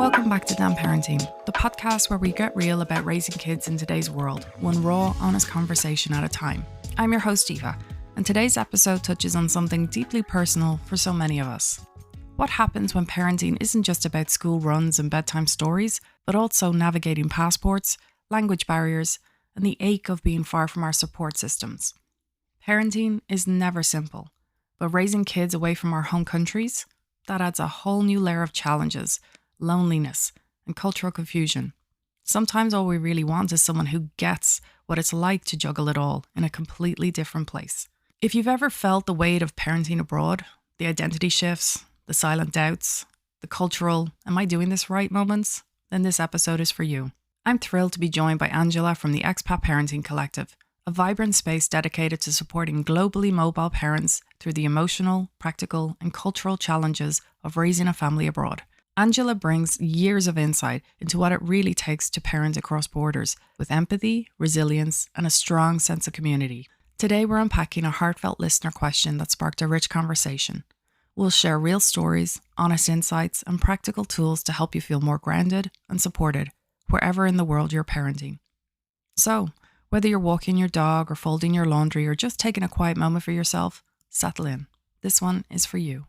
Welcome back to Damn Parenting, the podcast where we get real about raising kids in today's world, one raw, honest conversation at a time. I'm your host, Eva, and today's episode touches on something deeply personal for so many of us. What happens when parenting isn't just about school runs and bedtime stories, but also navigating passports, language barriers, and the ache of being far from our support systems. Parenting is never simple, but raising kids away from our home countries, that adds a whole new layer of challenges, loneliness, and cultural confusion. Sometimes all we really want is someone who gets what it's like to juggle it all in a completely different place. If you've ever felt the weight of parenting abroad, the identity shifts, the silent doubts, the cultural, am I doing this right moments, then this episode is for you. I'm thrilled to be joined by Angela from the Expat Parenting Collective, a vibrant space dedicated to supporting globally mobile parents through the emotional, practical, and cultural challenges of raising a family abroad. Angela brings years of insight into what it really takes to parent across borders with empathy, resilience, and a strong sense of community. Today, we're unpacking a heartfelt listener question that sparked a rich conversation. We'll share real stories, honest insights, and practical tools to help you feel more grounded and supported wherever in the world you're parenting. So, whether you're walking your dog or folding your laundry or just taking a quiet moment for yourself, settle in. This one is for you.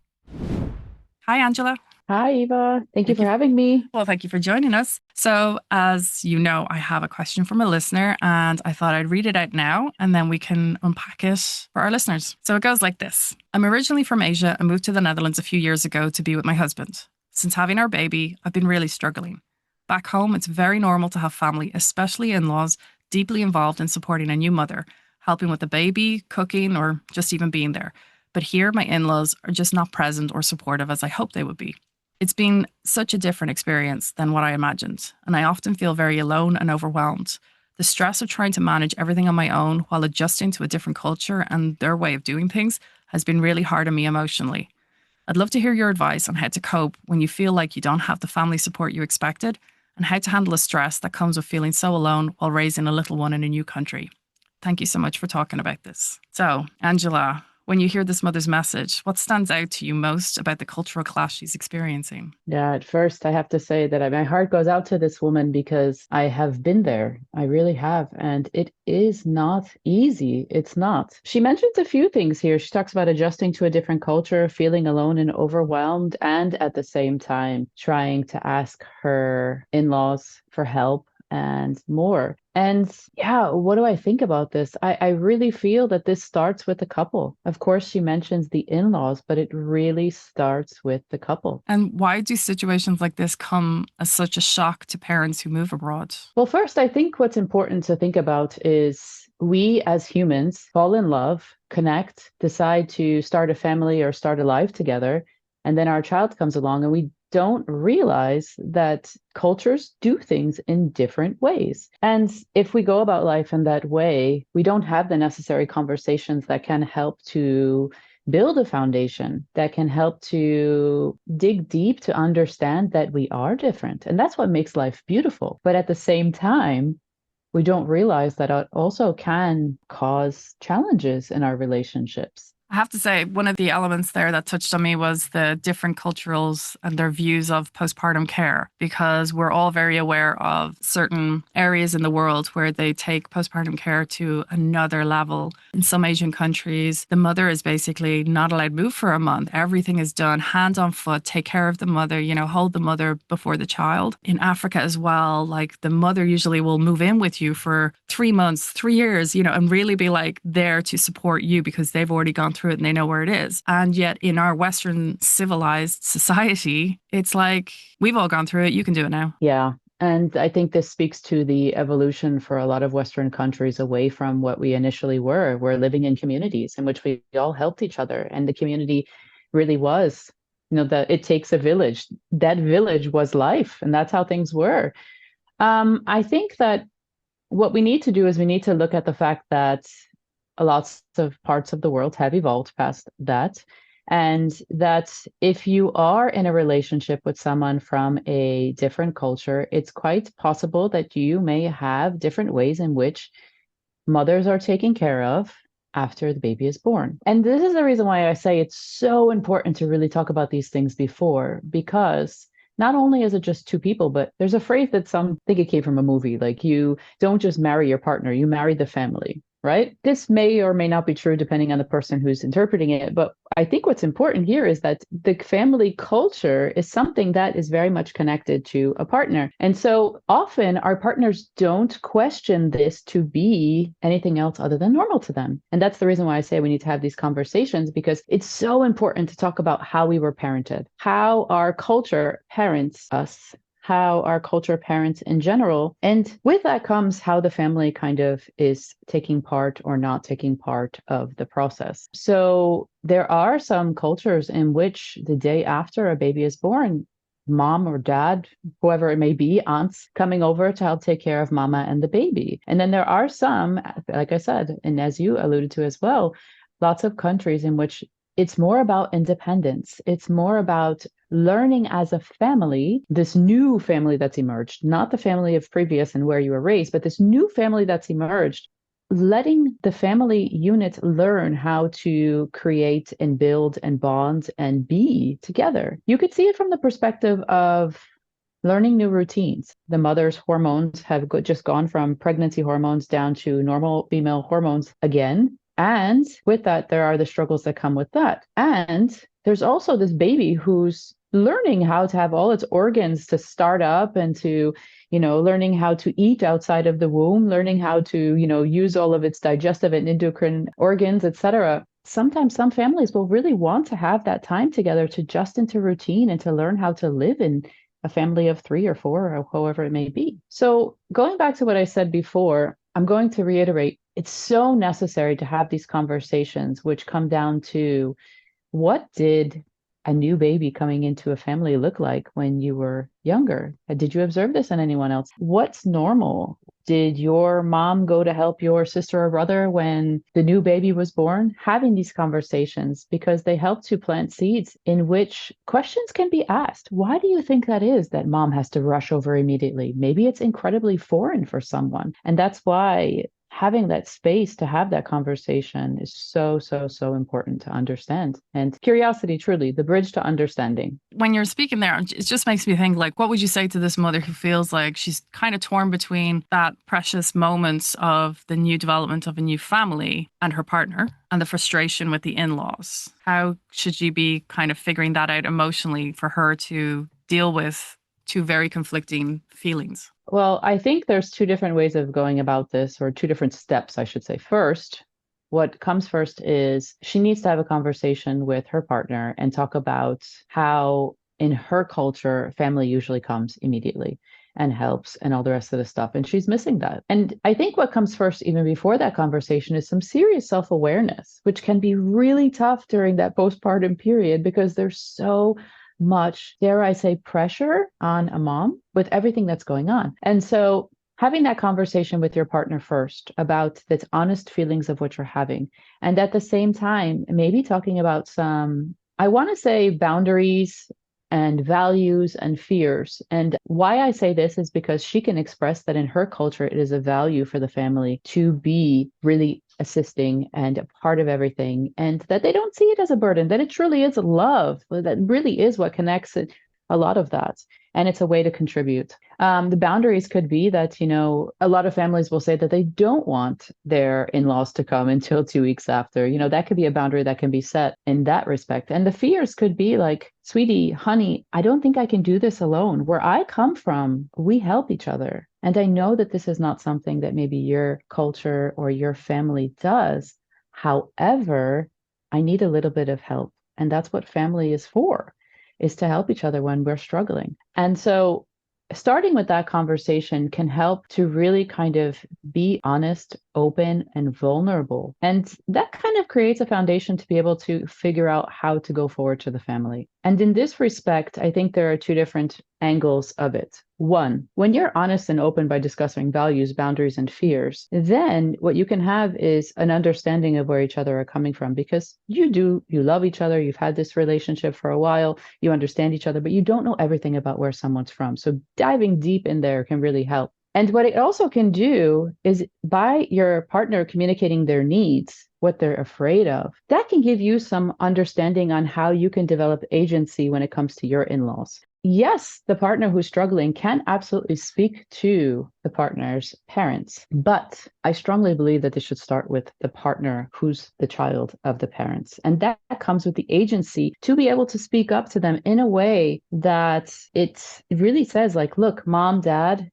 Hi, Angela. Hi, Eva. Thank you for having me. Well, thank you for joining us. So, as you know, I have a question from a listener and I thought I'd read it out now and then we can unpack it for our listeners. So it goes like this. I'm originally from Asia and moved to the Netherlands a few years ago to be with my husband. Since having our baby, I've been really struggling. Back home, it's very normal to have family, especially in-laws, deeply involved in supporting a new mother, helping with the baby, cooking, or just even being there. But here, my in-laws are just not present or supportive as I hoped they would be. It's been such a different experience than what I imagined, and I often feel very alone and overwhelmed. The stress of trying to manage everything on my own while adjusting to a different culture and their way of doing things has been really hard on me emotionally. I'd love to hear your advice on how to cope when you feel like you don't have the family support you expected, and how to handle the stress that comes with feeling so alone while raising a little one in a new country. Thank you so much for talking about this. So, Angela, when you hear this mother's message, what stands out to you most about the cultural clash she's experiencing? Yeah, at first I have to say that my heart goes out to this woman because I have been there. I really have. And it is not easy. It's not. She mentions a few things here. She talks about adjusting to a different culture, feeling alone and overwhelmed, and at the same time trying to ask her in-laws for help and more. And yeah, what do I think about this? I really feel that this starts with the couple. Of course, she mentions the in-laws, but it really starts with the couple. And why do situations like this come as such a shock to parents who move abroad? Well, first, I think what's important to think about is we as humans fall in love, connect, decide to start a family or start a life together, and then our child comes along and we don't realize that cultures do things in different ways. And if we go about life in that way, we don't have the necessary conversations that can help to build a foundation, that can help to dig deep to understand that we are different. And that's what makes life beautiful. But at the same time, we don't realize that it also can cause challenges in our relationships. I have to say, one of the elements there that touched on me was the different cultures and their views of postpartum care, because we're all very aware of certain areas in the world where they take postpartum care to another level. In some Asian countries, the mother is basically not allowed to move for a month. Everything is done hand on foot, take care of the mother, hold the mother before the child. In Africa as well, like the mother usually will move in with you for 3 months, 3 years, and really be like there to support you because they've already gone through it and they know where it is. And yet in our Western civilized society, it's like, we've all gone through it. You can do it now. Yeah. And I think this speaks to the evolution for a lot of Western countries away from what we initially were. We're living in communities in which we all helped each other. And the community really was, that it takes a village. That village was life. And that's how things were. I think that what we need to do is we need to look at the fact that lots of parts of the world have evolved past that. And that if you are in a relationship with someone from a different culture, it's quite possible that you may have different ways in which mothers are taken care of after the baby is born. And this is the reason why I say it's so important to really talk about these things before, because not only is it just two people, but there's a phrase that some I think it came from a movie, like you don't just marry your partner, you marry the family. Right? This may or may not be true depending on the person who's interpreting it. But I think what's important here is that the family culture is something that is very much connected to a partner. And so often our partners don't question this to be anything else other than normal to them. And that's the reason why I say we need to have these conversations, because it's so important to talk about how we were parented, how our culture parents us, how our culture parents in general. And with that comes how the family kind of is taking part or not taking part of the process. So there are some cultures in which the day after a baby is born, mom or dad, whoever it may be, aunts coming over to help take care of mama and the baby. And then there are some, like I said, and as you alluded to as well, lots of countries in which it's more about independence. It's more about learning as a family, this new family that's emerged, not the family of previous and where you were raised, but this new family that's emerged, letting the family unit learn how to create and build and bond and be together. You could see it from the perspective of learning new routines. The mother's hormones have just gone from pregnancy hormones down to normal female hormones again. And with that, there are the struggles that come with that. And there's also this baby who's learning how to have all its organs to start up and to, learning how to eat outside of the womb, learning how to, use all of its digestive and endocrine organs, etc. Sometimes some families will really want to have that time together to adjust into routine and to learn how to live in a family of 3 or 4 or however it may be. So going back to what I said before, I'm going to reiterate, it's so necessary to have these conversations, which come down to what did a new baby coming into a family look like when you were younger? Did you observe this in anyone else? What's normal? Did your mom go to help your sister or brother when the new baby was born? Having these conversations, because they help to plant seeds in which questions can be asked. Why do you think that is that mom has to rush over immediately? Maybe it's incredibly foreign for someone. And that's why having that space to have that conversation is so, so, so important to understand. And curiosity, truly, the bridge to understanding. When you're speaking there, it just makes me think, like, what would you say to this mother who feels like she's kind of torn between that precious moment of the new development of a new family and her partner and the frustration with the in-laws? How should she be kind of figuring that out emotionally for her to deal with two very conflicting feelings? Well, I think there's two different ways of going about this, or two different steps, I should say. First, what comes first is she needs to have a conversation with her partner and talk about how in her culture, family usually comes immediately and helps and all the rest of the stuff. And she's missing that. And I think what comes first, even before that conversation, is some serious self-awareness, which can be really tough during that postpartum period because there's so much, dare I say, pressure on a mom with everything that's going on. And so having that conversation with your partner first about the honest feelings of what you're having. And at the same time, maybe talking about some, I want to say, boundaries and values and fears. And why I say this is because she can express that in her culture, it is a value for the family to be really assisting and a part of everything, and that they don't see it as a burden, that it truly is love, that really is what connects it, a lot of that. And it's a way to contribute. The boundaries could be that, a lot of families will say that they don't want their in-laws to come until 2 weeks after. That could be a boundary that can be set in that respect. And the fears could be like, sweetie, honey, I don't think I can do this alone. Where I come from, we help each other. And I know that this is not something that maybe your culture or your family does. However, I need a little bit of help. And that's what family is for, is to help each other when we're struggling. And so starting with that conversation can help to really kind of be honest, open, and vulnerable. And that kind of creates a foundation to be able to figure out how to go forward to the family. And in this respect, I think there are two different angles of it. One, when you're honest and open by discussing values, boundaries, and fears, then what you can have is an understanding of where each other are coming from, because you love each other, you've had this relationship for a while, you understand each other, but you don't know everything about where someone's from. So diving deep in there can really help. And what it also can do is, by your partner communicating their needs, what they're afraid of, that can give you some understanding on how you can develop agency when it comes to your in-laws. Yes, the partner who's struggling can absolutely speak to the partner's parents, but I strongly believe that this should start with the partner who's the child of the parents. And that comes with the agency to be able to speak up to them in a way that it really says, like, look, mom, dad,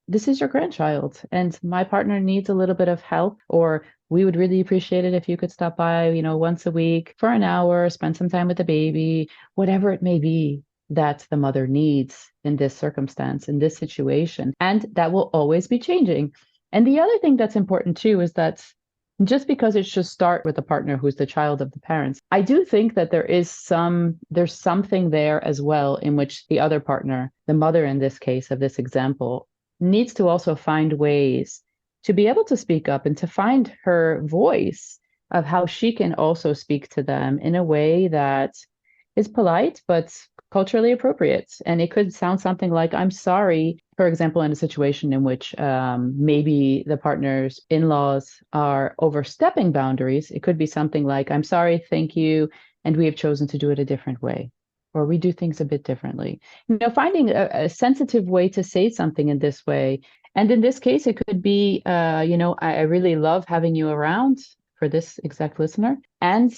this is your grandchild and my partner needs a little bit of help, or we would really appreciate it if you could stop by, once a week for an hour, spend some time with the baby, whatever it may be that the mother needs in this circumstance, in this situation. And that will always be changing. And the other thing that's important too is that just because it should start with the partner who's the child of the parents, I do think that there's something there as well in which the other partner, the mother in this case of this example, needs to also find ways to be able to speak up and to find her voice of how she can also speak to them in a way that is polite but culturally appropriate. And it could sound something like, I'm sorry, for example, in a situation in which maybe the partner's in-laws are overstepping boundaries. It could be something like, I'm sorry, thank you, and we have chosen to do it a different way, or we do things a bit differently. Finding a sensitive way to say something in this way. And in this case, it could be, I really love having you around, for this exact listener. And,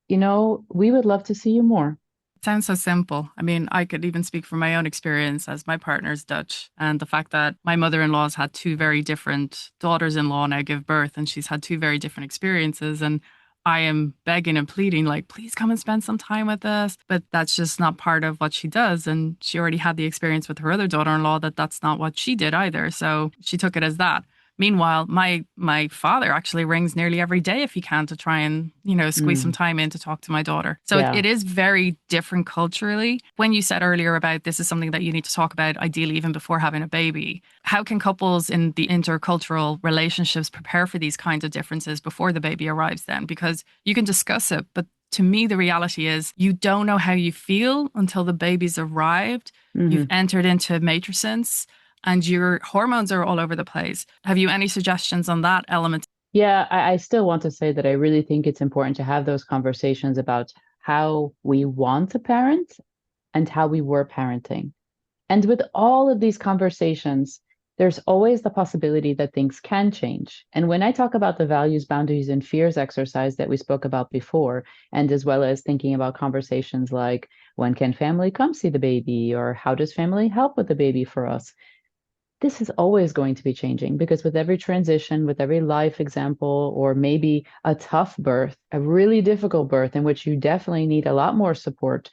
we would love to see you more. It sounds so simple. I mean, I could even speak from my own experience, as my partner's Dutch, and the fact that my mother-in-law's had two very different daughters-in-law now give birth, and she's had two very different experiences. And I am begging and pleading, like, please come and spend some time with us. But that's just not part of what she does. And she already had the experience with her other daughter-in-law that that's not what she did either. So she took it as that. Meanwhile, my father actually rings nearly every day if he can to try and, squeeze some time in to talk to my daughter. So Yeah. it is very different culturally. When you said earlier about this is something that you need to talk about, ideally even before having a baby, how can couples in the intercultural relationships prepare for these kinds of differences before the baby arrives then? Because you can discuss it, but to me, the reality is you don't know how you feel until the baby's arrived. You've entered into matrescence and your hormones are all over the place. Have you any suggestions on that element? Yeah, I still want to say that I really think it's important to have those conversations about how we want to parent and how we were parenting. And with all of these conversations, there's always the possibility that things can change. And when I talk about the values, boundaries, and fears exercise that we spoke about before, and as well as thinking about conversations like, when can family come see the baby, or how does family help with the baby for us? This is always going to be changing, because with every transition, with every life example, or maybe a tough birth, a really difficult birth in which you definitely need a lot more support,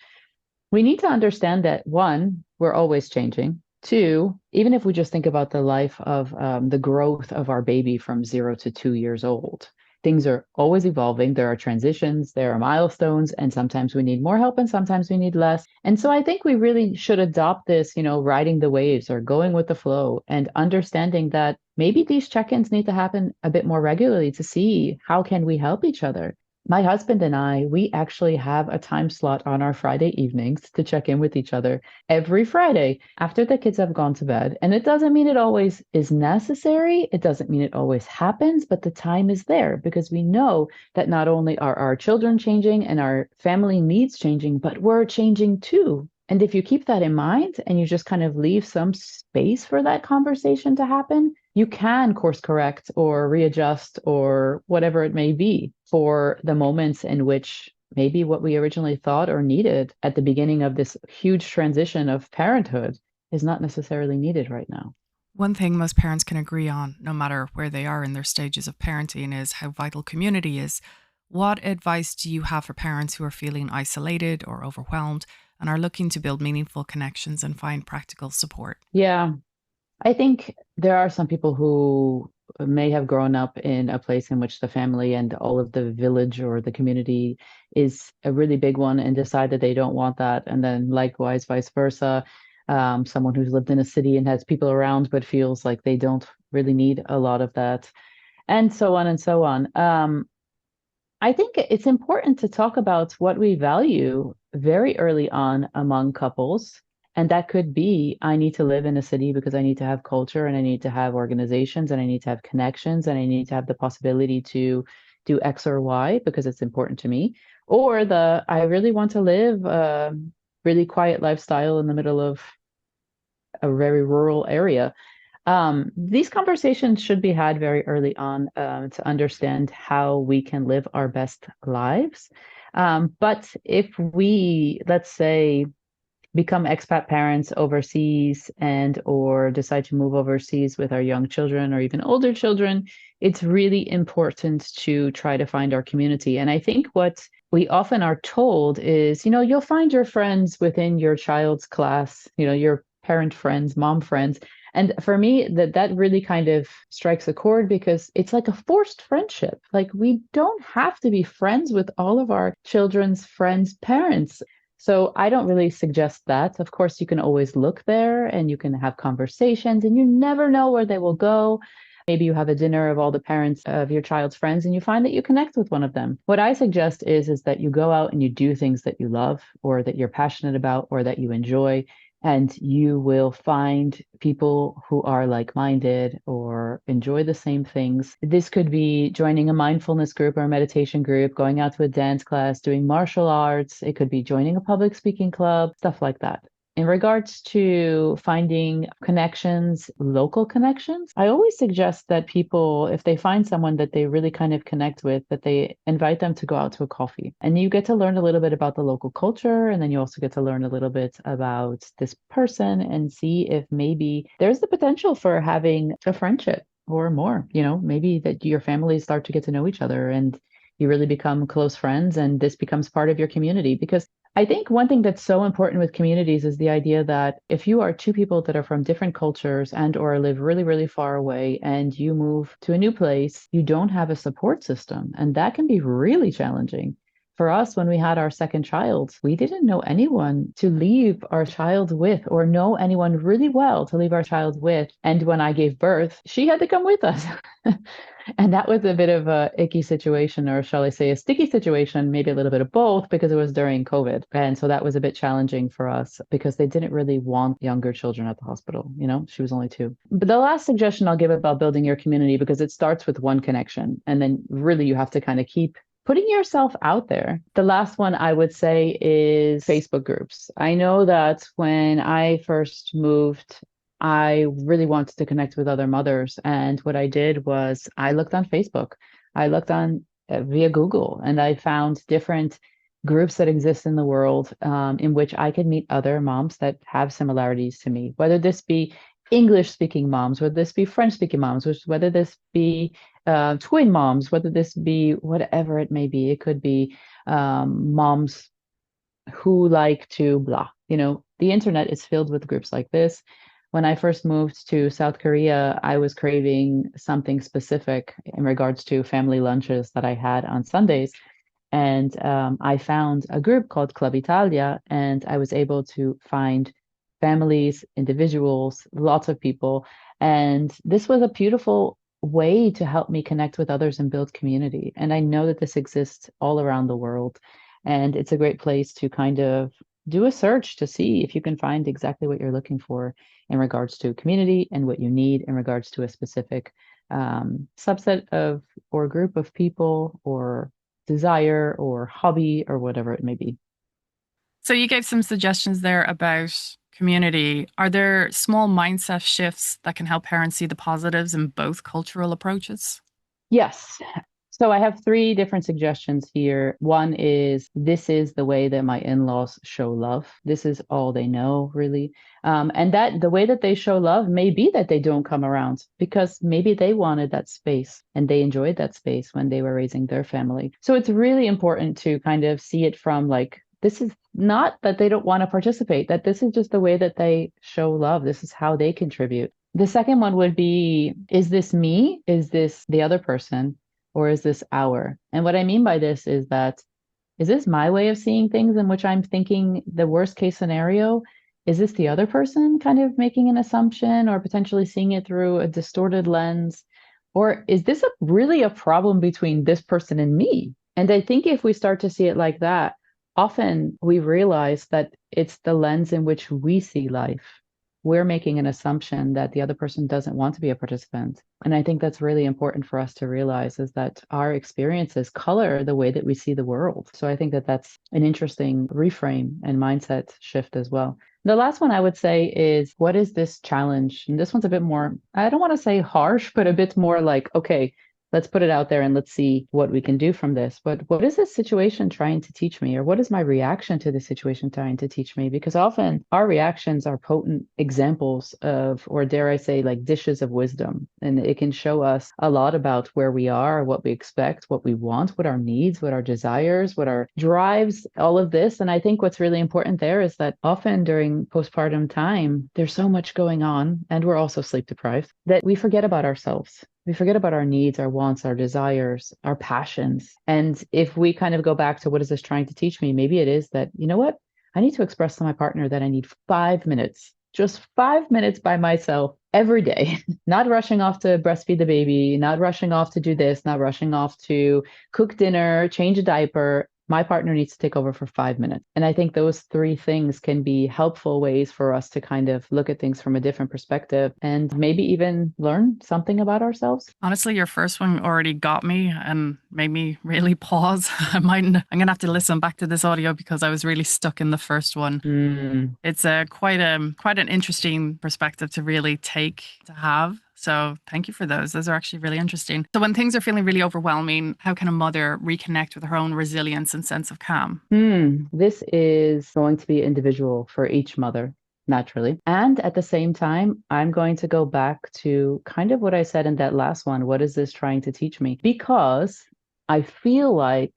we need to understand that, one, we're always changing. Two, even if we just think about the life of the growth of our baby from 0 to 2 years old, things are always evolving. There are transitions, there are milestones, and sometimes we need more help and sometimes we need less. And so I think we really should adopt this, riding the waves or going with the flow, and understanding that maybe these check-ins need to happen a bit more regularly to see how can we help each other. My husband and I, we actually have a time slot on our Friday evenings to check in with each other every Friday after the kids have gone to bed. And it doesn't mean it always is necessary. It doesn't mean it always happens, but the time is there because we know that not only are our children changing and our family needs changing, but we're changing too. And if you keep that in mind and you just kind of leave some space for that conversation to happen, you can course correct or readjust or whatever it may be for the moments in which maybe what we originally thought or needed at the beginning of this huge transition of parenthood is not necessarily needed right now. One thing most parents can agree on, no matter where they are in their stages of parenting, is how vital community is. What advice do you have for parents who are feeling isolated or overwhelmed and are looking to build meaningful connections and find practical support? Yeah, I think there are some people who may have grown up in a place in which the family and all of the village or the community is a really big one and decide that they don't want that. And then likewise, vice versa, someone who's lived in a city and has people around but feels like they don't really need a lot of that, and so on and so on. I think it's important to talk about what we value very early on among couples. And that could be, I need to live in a city because I need to have culture and I need to have organizations and I need to have connections and I need to have the possibility to, do X or Y because it's important to me, or the I really want to live a really quiet lifestyle in the middle of a very rural area. These conversations should be had very early on to understand how we can live our best lives. But if we, let's say, become expat parents overseas and or decide to move overseas with our young children or even older children, it's really important to try to find our community. And I think what we often are told is, you'll find your friends within your child's class, your parent friends, mom friends. And for me, that really kind of strikes a chord because it's like a forced friendship. Like we don't have to be friends with all of our children's friends' parents. So I don't really suggest that. Of course, you can always look there and you can have conversations and you never know where they will go. Maybe you have a dinner of all the parents of your child's friends and you find that you connect with one of them. What I suggest is that you go out and you do things that you love or that you're passionate about or that you enjoy, and you will find people who are like-minded or enjoy the same things. This could be joining a mindfulness group or a meditation group, going out to a dance class, doing martial arts. It could be joining a public speaking club, stuff like that. In regards to finding connections, local connections, I always suggest that people, if they find someone that they really kind of connect with, that they invite them to go out to a coffee. And you get to learn a little bit about the local culture. And then you also get to learn a little bit about this person and see if maybe there's the potential for having a friendship or more. Maybe that your families start to get to know each other and you really become close friends and this becomes part of your community. Because I think one thing that's so important with communities is the idea that if you are two people that are from different cultures and or live really, really far away and you move to a new place, you don't have a support system. And that can be really challenging. For us, when we had our second child, we didn't know anyone to leave our child with or know anyone really well to leave our child with. And when I gave birth, she had to come with us. And that was a bit of a icky situation, or shall I say a sticky situation, maybe a little bit of both, because it was during COVID. And so that was a bit challenging for us because they didn't really want younger children at the hospital. She was only 2. But the last suggestion I'll give about building your community, because it starts with one connection, and then really you have to kind of keep putting yourself out there. The last one I would say is Facebook groups. I know that when I first moved, I really wanted to connect with other mothers. And what I did was I looked on Facebook. I looked on via Google, and I found different groups that exist in the world in which I could meet other moms that have similarities to me, whether this be English speaking moms, whether this be French speaking moms, whether this be twin moms, whether this be whatever it may be. It could be moms who like to blah. The internet is filled with groups like this. When I first moved to South Korea, I was craving something specific in regards to family lunches that I had on Sundays. And I found a group called Club Italia, and I was able to find families, individuals, lots of people. And this was a beautiful way to help me connect with others and build community. And I know that this exists all around the world. And it's a great place to kind of do a search to see if you can find exactly what you're looking for in regards to community and what you need in regards to a specific subset of or group of people or desire or hobby or whatever it may be. So you gave some suggestions there about community. Are there small mindset shifts that can help parents see the positives in both cultural approaches? Yes. So I have 3 different suggestions here. One is this is the way that my in-laws show love. This is all they know, really. And that the way that they show love may be that they don't come around because maybe they wanted that space and they enjoyed that space when they were raising their family. So it's really important to kind of see it from like, this is not that they don't want to participate, that this is just the way that they show love. This is how they contribute. The second one would be, is this me? Is this the other person? Or is this our? And what I mean by this is that, is this my way of seeing things in which I'm thinking the worst case scenario? Is this the other person kind of making an assumption or potentially seeing it through a distorted lens? Or is this really a problem between this person and me? And I think if we start to see it like that, often we realize that it's the lens in which we see life. we're making an assumption that the other person doesn't want to be a participant. And I think that's really important for us to realize is that our experiences color the way that we see the world. So I think that that's an interesting reframe and mindset shift as well. The last one I would say is, what is this challenge? And this one's a bit more, I don't want to say harsh, but a bit more like, okay, let's put it out there and let's see what we can do from this. But what is this situation trying to teach me? Or what is my reaction to the situation trying to teach me? Because often our reactions are potent examples of, or dare I say, like dishes of wisdom. And it can show us a lot about where we are, what we expect, what we want, what our needs, what our desires, what our drives, all of this. And I think what's really important there is that often during postpartum time, there's so much going on, and we're also sleep deprived, that we forget about ourselves. We forget about our needs, our wants, our desires, our passions. And if we kind of go back to what is this trying to teach me, maybe it is that, you know what? I need to express to my partner that I need 5 minutes, just 5 minutes by myself every day, not rushing off to breastfeed the baby, not rushing off to do this, not rushing off to cook dinner, change a diaper. My partner needs to take over for 5 minutes. And I think those three things can be helpful ways for us to kind of look at things from a different perspective and maybe even learn something about ourselves. Honestly, your first one already got me and made me really pause. I'm going to have to listen back to this audio because I was really stuck in the first one. It's quite an interesting perspective to really to have. So thank you for those. Those are actually really interesting. So when things are feeling really overwhelming, how can a mother reconnect with her own resilience and sense of calm? This is going to be individual for each mother, naturally. And at the same time, I'm going to go back to kind of what I said in that last one. What is this trying to teach me? Because I feel like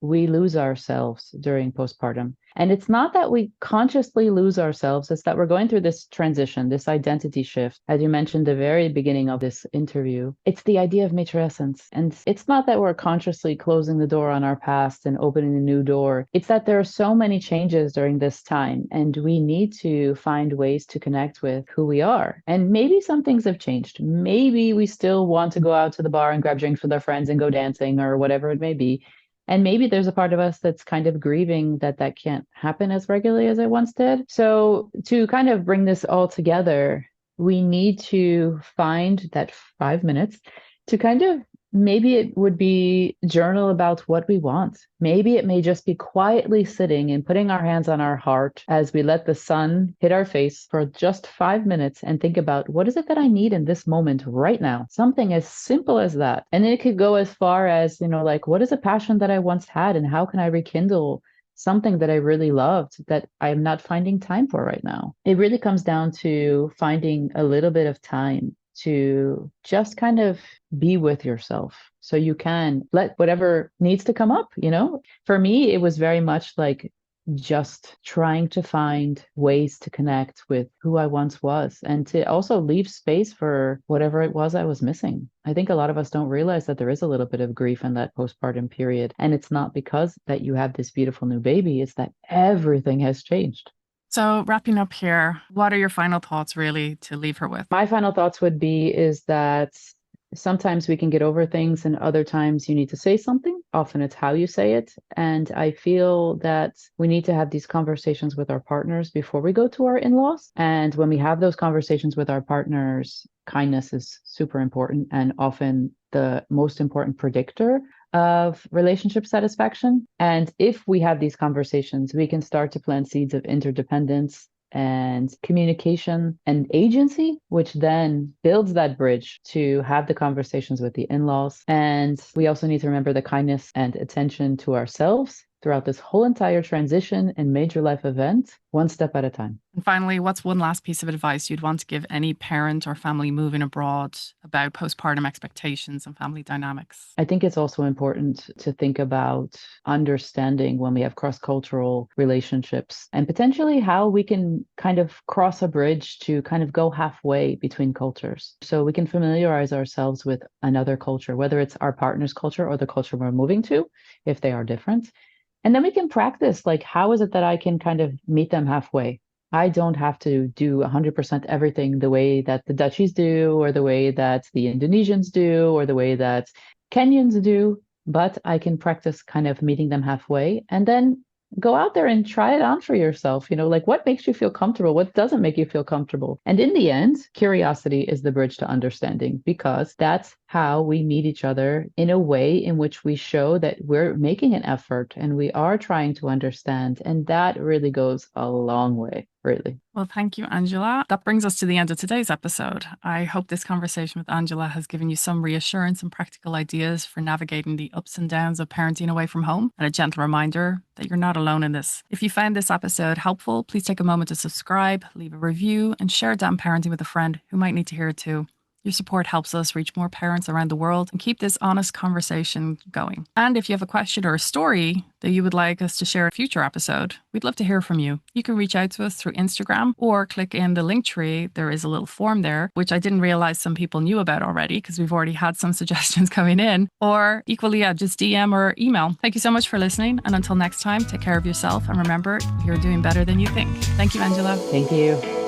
we lose ourselves during postpartum. And it's not that we consciously lose ourselves, it's that we're going through this transition, this identity shift. As you mentioned, the very beginning of this interview, it's the idea of matrescence. And it's not that we're consciously closing the door on our past and opening a new door. It's that there are so many changes during this time, and we need to find ways to connect with who we are. And maybe some things have changed. Maybe we still want to go out to the bar and grab drinks with our friends and go dancing or whatever it may be. And maybe there's a part of us that's kind of grieving that that can't happen as regularly as it once did. So to kind of bring this all together, we need to find that 5 minutes to kind of, maybe it would be journal about what we want. Maybe it may just be quietly sitting and putting our hands on our heart as we let the sun hit our face for just 5 minutes and think about, what is it that I need in this moment right now? Something as simple as that. And it could go as far as, like, what is a passion that I once had and how can I rekindle something that I really loved that I'm not finding time for right now? It really comes down to finding a little bit of time to just kind of be with yourself so you can let whatever needs to come up. For me, it was very much like just trying to find ways to connect with who I once was and to also leave space for whatever it was I was missing. I think a lot of us don't realize that there is a little bit of grief in that postpartum period. And it's not because that you have this beautiful new baby, it's that everything has changed. So wrapping up here, what are your final thoughts really to leave her with? My final thoughts would be is that sometimes we can get over things and other times you need to say something. Often it's how you say it. And I feel that we need to have these conversations with our partners before we go to our in-laws. And when we have those conversations with our partners, kindness is super important and often the most important predictor of relationship satisfaction. And if we have these conversations, we can start to plant seeds of interdependence and communication and agency, which then builds that bridge to have the conversations with the in-laws. And we also need to remember the kindness and attention to ourselves throughout this whole entire transition and major life event, one step at a time. And finally, what's one last piece of advice you'd want to give any parent or family moving abroad about postpartum expectations and family dynamics? I think it's also important to think about understanding when we have cross-cultural relationships and potentially how we can kind of cross a bridge to kind of go halfway between cultures. So we can familiarize ourselves with another culture, whether it's our partner's culture or the culture we're moving to, if they are different. And then we can practice, like, how is it that I can kind of meet them halfway? I don't have to do 100% everything the way that the Dutchies do, or the way that the Indonesians do, or the way that Kenyans do, but I can practice kind of meeting them halfway. And then go out there and try it on for yourself. Like what makes you feel comfortable? What doesn't make you feel comfortable? And in the end, curiosity is the bridge to understanding, because that's how we meet each other in a way in which we show that we're making an effort and we are trying to understand. And that really goes a long way, really. Well, thank you, Angela. That brings us to the end of today's episode. I hope this conversation with Angela has given you some reassurance and practical ideas for navigating the ups and downs of parenting away from home, and a gentle reminder that you're not alone in this. If you found this episode helpful, please take a moment to subscribe, leave a review, and share Damn Parenting with a friend who might need to hear it too. Your support helps us reach more parents around the world and keep this honest conversation going. And if you have a question or a story that you would like us to share in a future episode, we'd love to hear from you. You can reach out to us through Instagram or click in the link tree. There is a little form there, which I didn't realize some people knew about already because we've already had some suggestions coming in. Or equally, just DM or email. Thank you so much for listening. And until next time, take care of yourself. And remember, you're doing better than you think. Thank you, Angela. Thank you.